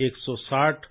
160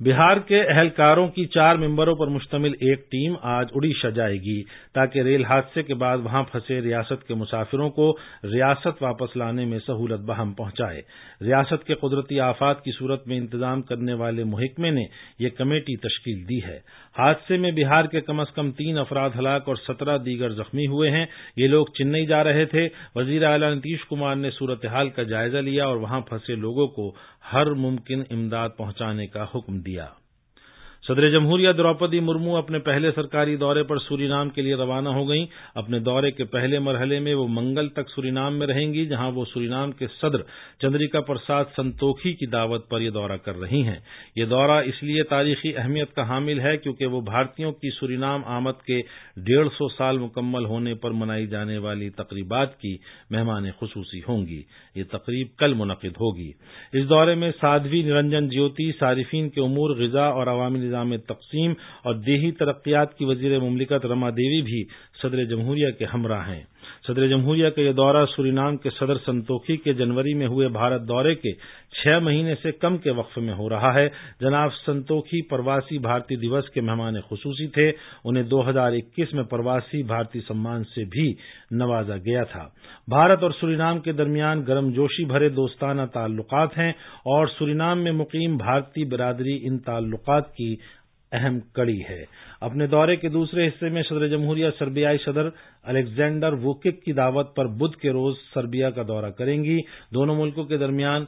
بہار کے اہلکاروں کی 4 ممبروں پر مشتمل ایک ٹیم آج اڈیشہ جائے گی تاکہ ریل حادثے کے بعد وہاں پھنسے ریاست کے مسافروں کو ریاست واپس لانے میں سہولت بہم پہنچائے۔ ریاست کے قدرتی آفات کی صورت میں انتظام کرنے والے محکمے نے یہ کمیٹی تشکیل دی ہے۔ حادثے میں بہار کے کم از کم 3 افراد ہلاک اور 17 دیگر زخمی ہوئے ہیں۔ یہ لوگ چنئی جا رہے تھے۔ وزیر اعلیٰ نتیش کمار نے صورتحال کا جائزہ لیا اور وہاں پھنسے لوگوں کو ہر ممکن امداد پہنچانے کا حکم دیا۔ صدر جمہوریہ دروپدی مرمو اپنے پہلے سرکاری دورے پر سورینام کے لیے روانہ ہو گئیں۔ اپنے دورے کے پہلے مرحلے میں وہ منگل تک سورینام میں رہیں گی، جہاں وہ سورینام کے صدر چندریکا پرساد سنتوکھی کی دعوت پر یہ دورہ کر رہی ہیں۔ یہ دورہ اس لیے تاریخی اہمیت کا حامل ہے کیونکہ وہ بھارتیوں کی سورینام آمد کے 150 سال مکمل ہونے پر منائی جانے والی تقریبات کی مہمان خصوصی ہوں گی۔ یہ تقریب کل منعقد ہوگی۔ اس دورے میں سادھوی نرنجن جیوتی، صارفین کے امور، غذا اور عوامی نظام تقسیم اور دیہی ترقیات کی وزیر مملکت رما دیوی بھی صدر جمہوریہ کے ہمراہ ہیں۔ صدر جمہوریہ کا یہ دورہ سورینام کے صدر سنتوکھی کے جنوری میں ہوئے بھارت دورے کے 6 مہینے سے کم کے وقفے میں ہو رہا ہے۔ جناب سنتوکھی پرواسی بھارتی دیوس کے مہمان خصوصی تھے۔ انہیں 2021 میں پرواسی بھارتی سمان سے بھی نوازا گیا تھا۔ بھارت اور سورینام کے درمیان گرم جوشی بھرے دوستانہ تعلقات ہیں اور سورینام میں مقیم بھارتی برادری ان تعلقات کی اہم کڑی ہے۔ اپنے دورے کے دوسرے حصے میں صدر جمہوریہ سربیائی صدر الیگزینڈر ووکک کی دعوت پر بدھ کے روز سربیا کا دورہ کریں گی۔ دونوں ملکوں کے درمیان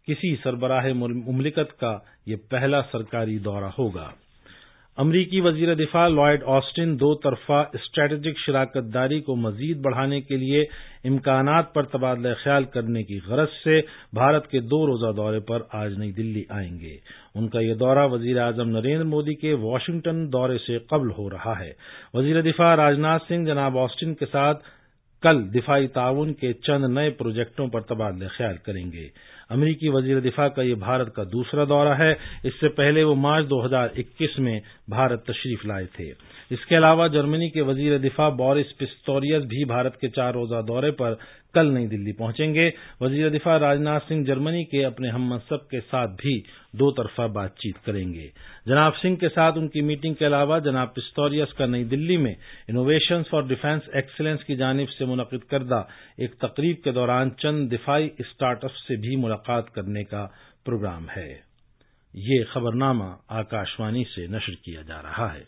کسی سربراہ مملکت کا یہ پہلا سرکاری دورہ ہوگا۔ امریکی وزیر دفاع لائیڈ آسٹن 2 طرفہ اسٹریٹجک شراکت داری کو مزید بڑھانے کے لیے امکانات پر تبادلہ خیال کرنے کی غرض سے بھارت کے 2 روزہ دورے پر آج نئی دلی آئیں گے۔ ان کا یہ دورہ وزیر اعظم نریندر مودی کے واشنگٹن دورے سے قبل ہو رہا ہے۔ وزیر دفاع راجناتھ سنگھ جناب آسٹن کے ساتھ کل دفاعی تعاون کے چند نئے پروجیکٹوں پر تبادلہ خیال کریں گے۔ امریکی وزیر دفاع کا یہ بھارت کا دوسرا دورہ ہے۔ اس سے پہلے وہ مارچ 2021 میں بھارت تشریف لائے تھے۔ اس کے علاوہ جرمنی کے وزیر دفاع بورس پسٹوریس بھی بھارت کے 4 روزہ دورے پر کل نئی دلی پہنچیں گے۔ وزیر دفاع راجناتھ سنگھ جرمنی کے اپنے ہم منصب کے ساتھ بھی 2 طرفہ بات چیت کریں گے۔ جناب سنگھ کے ساتھ ان کی میٹنگ کے علاوہ جناب پسٹوریس کا نئی دلی میں انوویشنز فار ڈیفنس ایکسیلنس کی جانب سے منعقد کردہ ایک تقریب کے دوران چند دفاعی اسٹارٹ اپ سے بھی ملاقات کرنے کا پروگرام ہے۔ یہ خبرنامہ آکاشوانی سے نشر کیا جا رہا ہے۔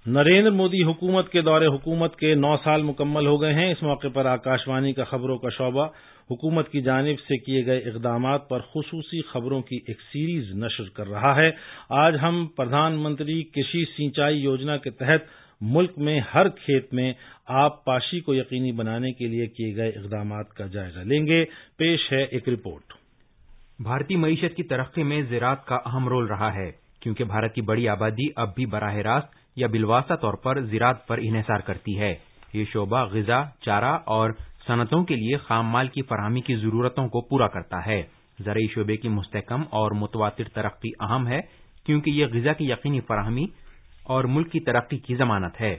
نریندر مودی حکومت کے دور حکومت کے 9 سال مکمل ہو گئے ہیں۔ اس موقع پر آکاشوانی کا خبروں کا شعبہ حکومت کی جانب سے کیے گئے اقدامات پر خصوصی خبروں کی ایک سیریز نشر کر رہا ہے۔ آج ہم پردھان منتری کرشی سینچائی یوجنا کے تحت ملک میں ہر کھیت میں آب پاشی کو یقینی بنانے کے لیے کیے گئے اقدامات کا جائزہ لیں گے۔ پیش ہے ایک رپورٹ۔ بھارتی معیشت کی ترقی میں زراعت کا اہم رول رہا ہے کیونکہ بھارت کی بڑی آبادی اب بھی براہ راست یا بالواسطہ طور پر زراعت پر انحصار کرتی ہے۔ یہ شعبہ غذا، چارہ اور صنعتوں کے لیے خام مال کی فراہمی کی ضرورتوں کو پورا کرتا ہے۔ زرعی شعبے کی مستحکم اور متواتر ترقی اہم ہے کیونکہ یہ غذا کی یقینی فراہمی اور ملک کی ترقی کی ضمانت ہے۔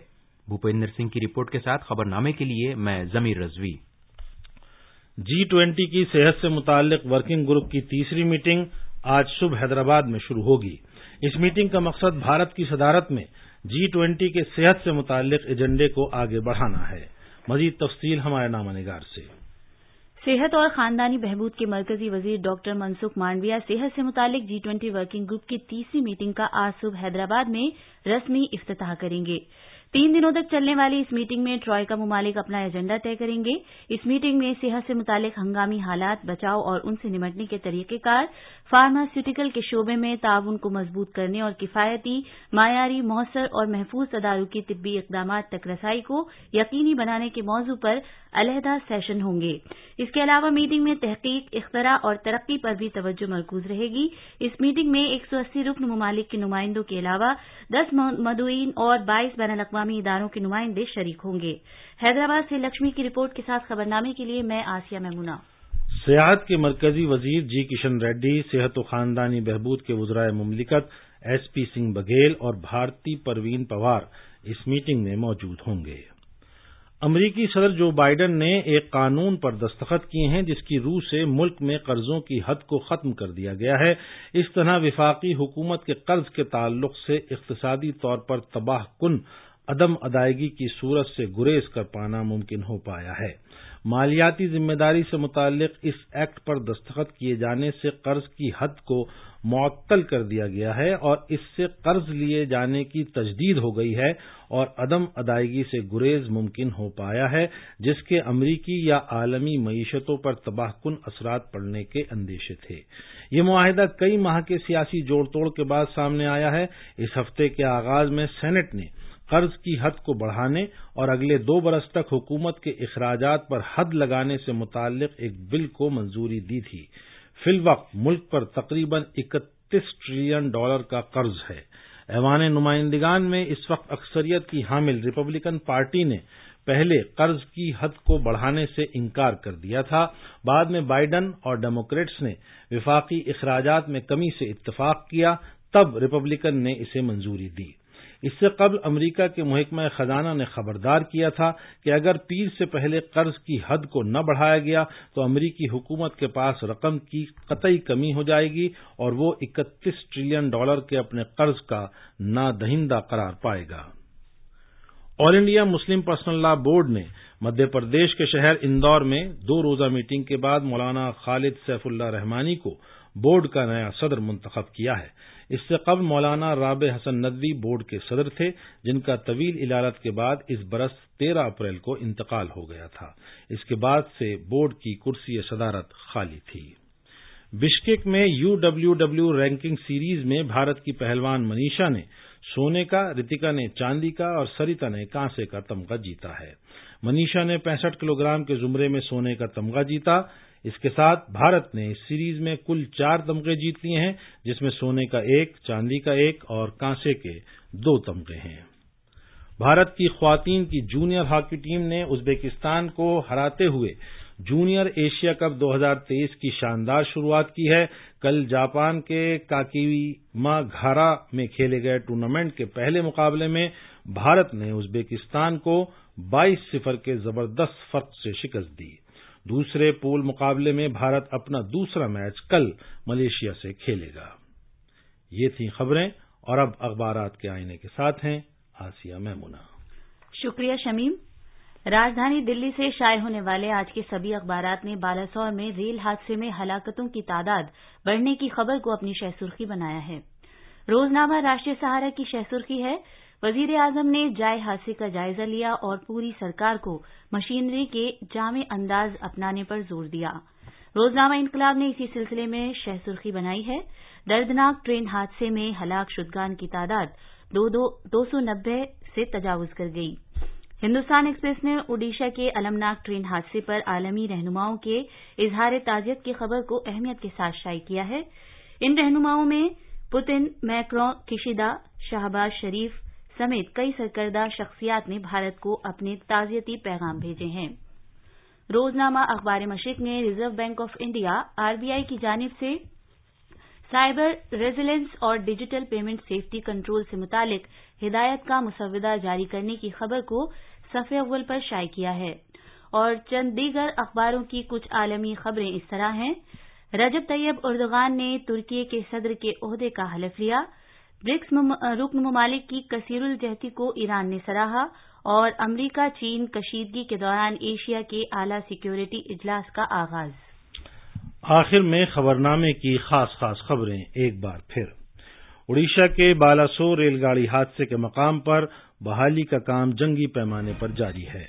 بھوپیندر سنگھ کی رپورٹ کے ساتھ خبر نامے کے لیے میں ضمیر رضوی۔ G20 کی صحت سے متعلق ورکنگ گروپ کی تیسری میٹنگ آج صبح حیدرآباد میں شروع ہوگی۔ اس میٹنگ کا مقصد بھارت کی صدارت میں G20 کے صحت سے متعلق ایجنڈے کو آگے بڑھانا ہے۔ مزید تفصیل ہمارے نامہ نگار سے۔ صحت اور خاندانی بہبود کے مرکزی وزیر ڈاکٹر منسکھ مانڈویہ صحت سے متعلق G20 ورکنگ گروپ کی تیسری میٹنگ کا آج صبح حیدرآباد میں رسمی افتتاح کریں گے۔ 3 دنوں تک چلنے والی اس میٹنگ میں ٹرائیکا ممالک اپنا ایجنڈا طے کریں گے۔ اس میٹنگ میں صحت سے متعلق ہنگامی حالات، بچاؤ اور ان سے نمٹنے کے طریقہ کار، فارماسیوٹیکل کے شعبے میں تعاون کو مضبوط کرنے اور کفایتی، معیاری، مؤثر اور محفوظ تدارکی طبی اقدامات تک رسائی کو یقینی بنانے کے موضوع پر علیحدہ سیشن ہوں گے۔ اس کے علاوہ میٹنگ میں تحقیق، اختراع اور ترقی پر بھی توجہ مرکوز رہے گی۔ اس میٹنگ میں 180 رکن ممالک کے نمائندوں کے علاوہ 10 مدعوین اور 22 بین الاقوامی اداروں کے نمائندے شریک ہوں گے۔ حیدرآباد سے لکشمی کی رپورٹ کے ساتھ خبرنامے کے لیے میں آسیہ میمونہ۔ سیاحت کے مرکزی وزیر جی کشن ریڈی، صحت و خاندانی بہبود کے وزرائے مملکت ایس پی سنگھ بگھیل اور بھارتی پروین پوار اس میٹنگ میں موجود ہوں گے۔ امریکی صدر جو بائیڈن نے ایک قانون پر دستخط کیے ہیں جس کی روح سے ملک میں قرضوں کی حد کو ختم کر دیا گیا ہے۔ اس طرح وفاقی حکومت کے قرض کے تعلق سے اقتصادی طور پر تباہ کن عدم ادائیگی کی صورت سے گریز کر پانا ممکن ہو پایا ہے۔ مالیاتی ذمہ داری سے متعلق اس ایکٹ پر دستخط کیے جانے سے قرض کی حد کو معطل کر دیا گیا ہے اور اس سے قرض لیے جانے کی تجدید ہو گئی ہے اور عدم ادائیگی سے گریز ممکن ہو پایا ہے، جس کے امریکی یا عالمی معیشتوں پر تباہ کن اثرات پڑنے کے اندیشے تھے۔ یہ معاہدہ کئی ماہ کے سیاسی جوڑ توڑ کے بعد سامنے آیا ہے۔ اس ہفتے کے آغاز میں سینٹ نے قرض کی حد کو بڑھانے اور اگلے 2 برس تک حکومت کے اخراجات پر حد لگانے سے متعلق ایک بل کو منظوری دی تھی۔ فی الوقت ملک پر تقریباً $31 ٹریلین کا قرض ہے۔ ایوان نمائندگان میں اس وقت اکثریت کی حامل ریپبلکن پارٹی نے پہلے قرض کی حد کو بڑھانے سے انکار کر دیا تھا۔ بعد میں بائیڈن اور ڈیموکریٹس نے وفاقی اخراجات میں کمی سے اتفاق کیا، تب ریپبلکن نے اسے منظوری دی۔ اس سے قبل امریکہ کے محکمہ خزانہ نے خبردار کیا تھا کہ اگر پیر سے پہلے قرض کی حد کو نہ بڑھایا گیا تو امریکی حکومت کے پاس رقم کی قطعی کمی ہو جائے گی اور وہ $31 ٹریلین کے اپنے قرض کا نادہندہ قرار پائے گا۔ All India Muslim Personal Law Board نے مدھیہ پردیش کے شہر اندور میں 2 روزہ میٹنگ کے بعد مولانا خالد سیف اللہ رحمانی کو بورڈ کا نیا صدر منتخب کیا ہے۔ اس سے قبل مولانا رابع حسن ندوی بورڈ کے صدر تھے، جن کا طویل علالت کے بعد اس برس 13 اپریل کو انتقال ہو گیا تھا۔ اس کے بعد سے بورڈ کی کرسی صدارت خالی تھی۔ بشکیک میں UWW رینکنگ سیریز میں بھارت کی پہلوان منیشا نے سونے کا، رتکا نے چاندی کا اور سریتا نے کانسے کا تمغہ جیتا ہے۔ منیشا نے 65 کلو گرام کے زمرے میں سونے کا تمغہ جیتا۔ اس کے ساتھ بھارت نے اس سیریز میں کل 4 تمغے جیت لیے ہیں، جس میں سونے کا 1، چاندی کا 1 اور کانسے کے 2 تمغے ہیں۔ بھارت کی خواتین کی جونیئر ہاکی ٹیم نے ازبکستان کو ہراتے ہوئے جونیئر ایشیا کپ 2023 کی شاندار شروعات کی ہے۔ کل جاپان کے کاکیما گھارا میں کھیلے گئے ٹورنامنٹ کے پہلے مقابلے میں بھارت نے ازبکستان کو 22-0 کے زبردست فرق سے شکست دی۔ دوسرے پول مقابلے میں بھارت اپنا دوسرا میچ کل ملیشیا سے کھیلے گا۔ یہ تھیں خبریں اور اب اخبارات کے آئینے کے ساتھ ہیں آسیہ میمونہ۔ شکریہ شمیم۔ راجدھانی دلی سے شائع ہونے والے آج کے سبھی اخبارات نے بالاسور میں ریل حادثے میں ہلاکتوں کی تعداد بڑھنے کی خبر کو اپنی شہ سرخی بنایا ہے۔ روزنامہ راشٹریہ سہارا کی شہ سرخی ہے، وزیر اعظم نے جائے حادثے کا جائزہ لیا اور پوری سرکار کو مشینری کے جامع انداز اپنانے پر زور دیا۔ روزنامہ انقلاب نے اسی سلسلے میں شہ سرخی بنائی ہے، دردناک ٹرین حادثے میں ہلاک شدگان کی تعداد 290 سے تجاوز کر گئی۔ ہندوستان ایکسپریس نے اوڈیشہ کے المناک ٹرین حادثے پر عالمی رہنماؤں کے اظہار تعزیت کی خبر کو اہمیت کے ساتھ شائع کیا ہے۔ ان رہنماؤں میں پوتن، میکروں، کشیدا، شہباز شریف سمیت کئی سرکردہ شخصیات نے بھارت کو اپنے تعزیتی پیغام بھیجے ہیں۔ روزنامہ اخبار مشرق نے reserve bank of India RBI کی جانب سے سائبر ریزیلنس اور ڈیجیٹل پیمنٹ سیفٹی کنٹرول سے متعلق ہدایت کا مسودہ جاری کرنے کی خبر کو صفحہ اول پر شائع کیا ہے۔ اور چند دیگر اخباروں کی کچھ عالمی خبریں اس طرح ہیں۔ رجب طیب اردوغان نے ترکی کے صدر کے عہدے کا حلف لیا۔ برکس رکن ممالک کی کثیر الجہتی کو ایران نے سراہا اور امریکہ چین کشیدگی کے دوران ایشیا کے اعلیٰ سیکیورٹی اجلاس کا آغاز۔ آخر میں خبرنامے کی خاص خبریں ایک بار پھر۔ اڈیشہ کے بالاسور ریل گاڑی حادثے کے مقام پر بحالی کا کام جنگی پیمانے پر جاری ہے۔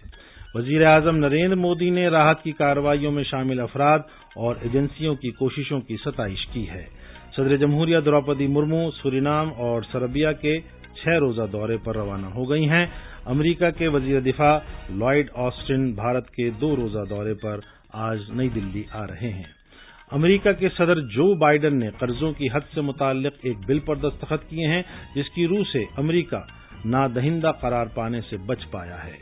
وزیر اعظم نریندر مودی نے راحت کی کارروائیوں میں شامل افراد اور ایجنسیوں کی کوششوں کی ستائش کی ہے۔ صدر جمہوریہ دروپدی مرمو سورینام اور سربیا کے 6 روزہ دورے پر روانہ ہو گئی ہیں۔ امریکہ کے وزیر دفاع لائیڈ آسٹن بھارت کے 2 روزہ دورے پر آج نئی دلی آ رہے ہیں۔ امریکہ کے صدر جو بائیڈن نے قرضوں کی حد سے متعلق ایک بل پر دستخط کیے ہیں، جس کی روح سے امریکہ نادہندہ قرار پانے سے بچ پایا ہے۔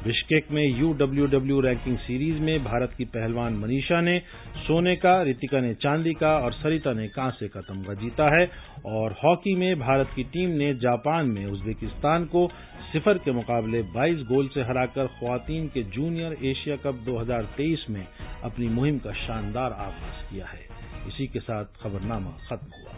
بشکیک میں UWW رینکنگ سیریز میں بھارت کی پہلوان منیشا نے سونے کا، رتکا نے چاندی کا اور سریتا نے کانسے کا تمغہ جیتا ہے، اور ہاکی میں بھارت کی ٹیم نے جاپان میں ازبکستان کو 0 کے مقابلے 22 گول سے ہرا کر خواتین کے جونیئر ایشیا کپ 2023 میں اپنی مہم کا شاندار آغاز کیا ہے۔ اسی کے ساتھ خبرنامہ ختم ہوا۔